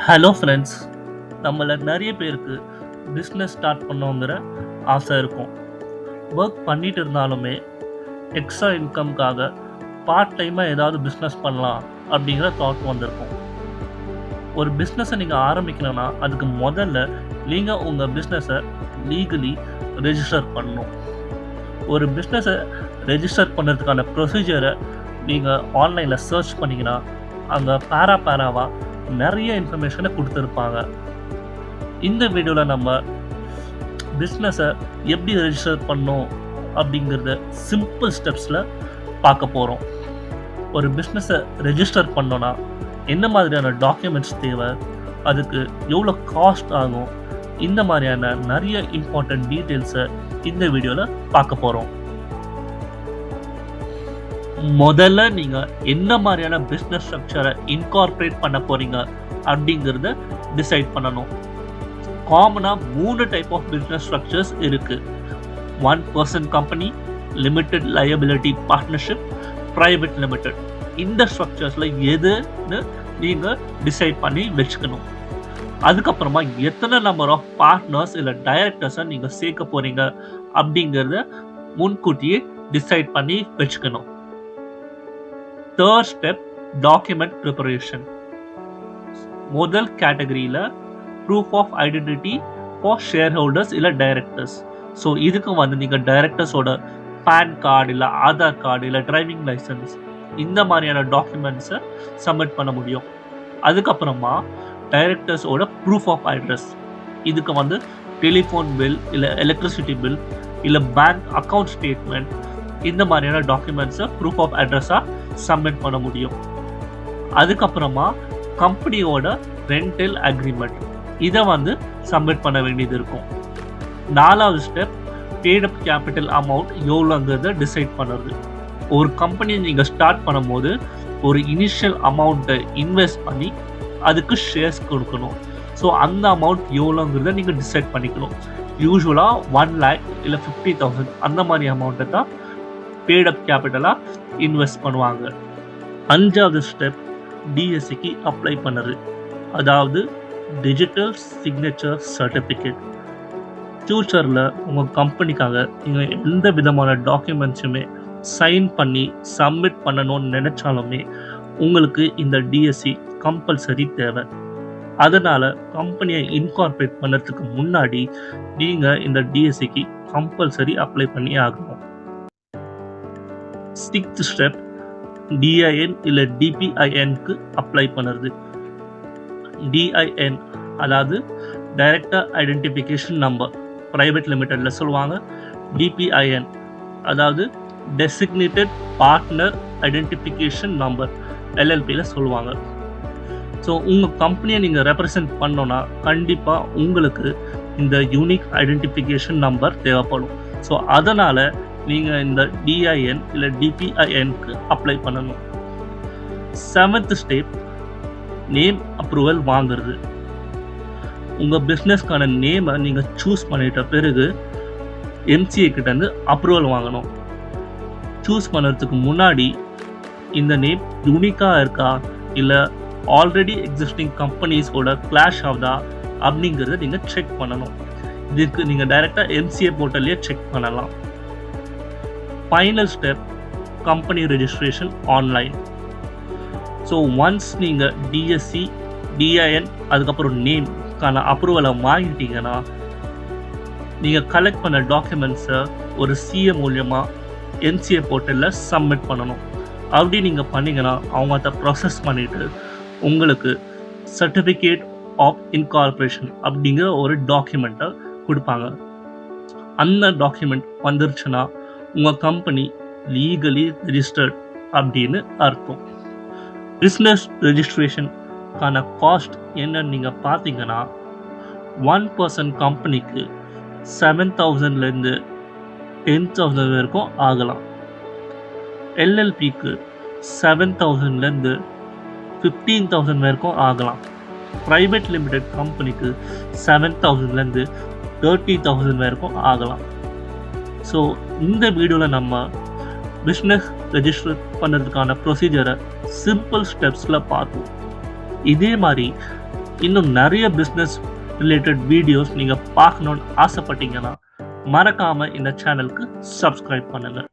Hello friends, நம்மள நிறைய பேருக்கு பிஸ்னஸ் ஸ்டார்ட் பண்ணோங்கிற ஆசை இருக்கும். ஒர்க் பண்ணிட்டு இருந்தாலுமே எக்ஸ்ட்ரா இன்கம்காக பார்ட் டைமாக ஏதாவது பிஸ்னஸ் பண்ணலாம் அப்படிங்கிற தாட் வந்திருக்கும். ஒரு பிஸ்னஸை நீங்கள் ஆரம்பிக்கணும்னா அதுக்கு முதல்ல நீங்கள் உங்கள் பிஸ்னஸை லீகலி ரெஜிஸ்டர் பண்ணணும். ஒரு பிஸ்னஸை ரெஜிஸ்டர் பண்ணுறதுக்கான ப்ரொசீஜரை நீங்கள் ஆன்லைனில் சர்ச் பண்ணிங்கன்னா அங்கே பேராவாக நிறைய இன்ஃபர்மேஷனை கொடுத்துருப்பாங்க. இந்த வீடியோவில் நம்ம பிஸ்னஸை எப்படி ரெஜிஸ்டர் பண்ணணும் அப்படிங்கிறத சிம்பிள் ஸ்டெப்ஸில் பார்க்க போகிறோம். ஒரு பிஸ்னஸை ரெஜிஸ்டர் பண்ணோன்னா என்ன மாதிரியான டாக்குமெண்ட்ஸ் தேவை, அதுக்கு எவ்வளோ காஸ்ட் ஆகும், இந்த மாதிரியான நிறைய இம்பார்ட்டன்ட் டீட்டெயில்ஸை இந்த வீடியோவில் பார்க்க போகிறோம். முதல்ல நீங்கள் என்ன மாதிரியான பிஸ்னஸ் ஸ்ட்ரக்சரை இன்கார்பரேட் பண்ண போகிறீங்க அப்படிங்கிறத டிசைட் பண்ணணும். காமனாக 3 டைப் ஆஃப் பிஸ்னஸ் ஸ்ட்ரக்சர்ஸ் இருக்குது. 1 person company, limited liability partnership, private limited. இந்த ஸ்ட்ரக்சர்ஸில் எதுன்னு நீங்கள் டிசைட் பண்ணி வச்சுக்கணும். அதுக்கப்புறமா எத்தனை நம்பர் ஆஃப் பார்ட்னர்ஸ் இல்லை டைரக்டர்ஸை நீங்கள் சேர்க்க போகிறீங்க அப்படிங்கிறத முன்கூட்டியே டிசைட் பண்ணி வச்சுக்கணும். Third step, document preparation. முதல் கேட்டகரியில் proof of identity for share holders இல்லை டைரக்டர்ஸ். ஸோ இதுக்கு நீங்கள் டைரக்டர்ஸோட பேன் கார்டு இல்லை ஆதார் கார்டு இல்லை டிரைவிங் லைசன்ஸ் இந்த மாதிரியான டாக்குமெண்ட்ஸை சப்மிட் பண்ண முடியும். அதுக்கப்புறமா டைரக்டர்ஸோட ப்ரூஃப் ஆஃப் அட்ரஸ். இதுக்கு டெலிஃபோன் பில் இல்லை எலக்ட்ரிசிட்டி பில் இல்லை பேங்க் அக்கௌண்ட் ஸ்டேட்மெண்ட் இந்த மாதிரியான டாக்குமெண்ட்ஸை ப்ரூஃப் ஆஃப் அட்ரஸாக சப்மிட் பண்ண முடியும். அதுக்கப்புறமா கம்பெனியோட ரெண்டல் அக்ரிமெண்ட் இதை சப்மிட் பண்ண வேண்டியது இருக்கும். 4வது ஸ்டெப், பேடப் கேபிட்டல் அமௌண்ட் எவ்வளோங்கிறத டிசைட் பண்ணுறது. ஒரு கம்பெனியை நீங்கள் ஸ்டார்ட் பண்ணும்போது ஒரு இனிஷியல் அமௌண்ட்டை இன்வெஸ்ட் பண்ணி அதுக்கு ஷேர்ஸ் கொடுக்கணும். ஸோ அந்த அமௌண்ட் எவ்வளோங்கிறத நீங்கள் டிசைட் பண்ணிக்கணும். யூஸ்வலாக 1 lakh இல்லை 50,000 அந்த மாதிரி அமௌண்ட்டை தான் பேடப் கேபிட்டலாக இன்வெஸ்ட் பண்ணுவாங்க. 5வது ஸ்டெப், டிஎஸ்சிக்கு அப்ளை பண்ணுறது, அதாவது டிஜிட்டல் சிக்னேச்சர் சர்டிஃபிகேட். ஃப்யூச்சரில் உங்கள் கம்பெனிக்காக நீங்கள் எந்த விதமான டாக்குமெண்ட்ஸுமே சைன் பண்ணி சப்மிட் பண்ணணும்னு நினச்சாலுமே உங்களுக்கு இந்த டிஎஸ்சி கம்பல்சரி தேவை. அதனால் கம்பெனியை இன்கார்பரேட் பண்ணுறதுக்கு முன்னாடி நீங்கள் இந்த டிஎஸ்சிக்கு கம்பல்சரி அப்ளை பண்ணி ஆகணும். 6th ஸ்டெப், டிஐஎன் இல்லை டிபிஐஎன்க்கு அப்ளை பண்ணுறது. டிஐஎன் அதாவது டைரக்டர் ஐடென்டிஃபிகேஷன் நம்பர், ப்ரைவேட் லிமிடெடில் சொல்லுவாங்க. டிபிஐஎன் அதாவது டெசிக்னேட்டட் பார்ட்னர் ஐடென்டிஃபிகேஷன் நம்பர், எல்எல்பியில் சொல்லுவாங்க. ஸோ உங்கள் கம்பெனியை நீங்கள் ரெப்ரசன்ட் பண்ணோன்னா கண்டிப்பாக உங்களுக்கு இந்த யூனிக் ஐடென்டிஃபிகேஷன் நம்பர் தேவைப்படும். ஸோ அதனால் நீங்கள் இந்த டிஐஎன் இல்லை டிபிஐஎன்க்கு அப்ளை பண்ணணும். 7th ஸ்டெப், நேம் அப்ரூவல் வாங்குறது. உங்கள் பிஸ்னஸ்க்கான நேமை நீங்கள் சூஸ் பண்ணிட்ட பிறகு எம்சிஏ கிட்டேருந்து அப்ரூவல் வாங்கணும். சூஸ் பண்ணுறதுக்கு முன்னாடி இந்த நேம் யூனிக்காக இருக்கா இல்லை ஆல்ரெடி எக்ஸிஸ்டிங் கம்பெனிஸோட கிளாஷ் ஆகுதா அப்படிங்கிறத நீங்கள் செக் பண்ணணும். இதுக்கு நீங்கள் டைரெக்டாக எம்சிஏ போர்ட்டல்லையே செக் பண்ணலாம். Final step, company registration online. So once நீங்கள் டிஎஸ்சி, டிஐஎன் அதுக்கப்புறம் நேம்க்கான அப்ரூவலை வாங்கிட்டீங்கன்னா நீங்கள் கலெக்ட் பண்ண டாக்குமெண்ட்ஸை ஒரு சிஏ மூலியமாக எம்சிஏ போர்ட்டலில் சப்மிட் பண்ணணும். அப்படி நீங்கள் பண்ணிங்கன்னா அவங்க அதை ப்ராசஸ் பண்ணிவிட்டு உங்களுக்கு சர்டிஃபிகேட் ஆஃப் இன்கார்பரேஷன் அப்படிங்கிற ஒரு டாக்குமெண்ட்டை கொடுப்பாங்க. அந்த டாக்குமெண்ட் வந்துருச்சுன்னா உங்கள் கம்பெனி லீகலி ரெஜிஸ்டர்ட் அப்படின்னு அர்த்தம். பிஸ்னஸ் ரெஜிஸ்ட்ரேஷனுக்கான காஸ்ட் என்னன்னு நீங்கள் பார்த்தீங்கன்னா 1 பர்சன் கம்பெனிக்கு 7,000லேருந்து 10,000 வரைக்கும் ஆகலாம். எல்எல்பிக்கு 7,000லேருந்து 15,000 வரைக்கும் ஆகலாம். ப்ரைவேட் லிமிடெட் கம்பெனிக்கு 7,000லேருந்து 30,000 வரைக்கும் ஆகலாம். ஸோ இந்த வீடியோவில் நம்ம பிஸ்னஸ் ரெஜிஸ்டர் பண்ணுறதுக்கான ப்ரொசீஜரை சிம்பிள் ஸ்டெப்ஸில் பார்த்தோம். இதே மாதிரி இன்னும் நிறைய பிஸ்னஸ் ரிலேட்டட் வீடியோஸ் நீங்கள் பார்க்கணுன்னு ஆசைப்பட்டீங்கன்னா மறக்காமல் இந்த சேனலுக்கு சப்ஸ்கிரைப் பண்ணுங்கள்.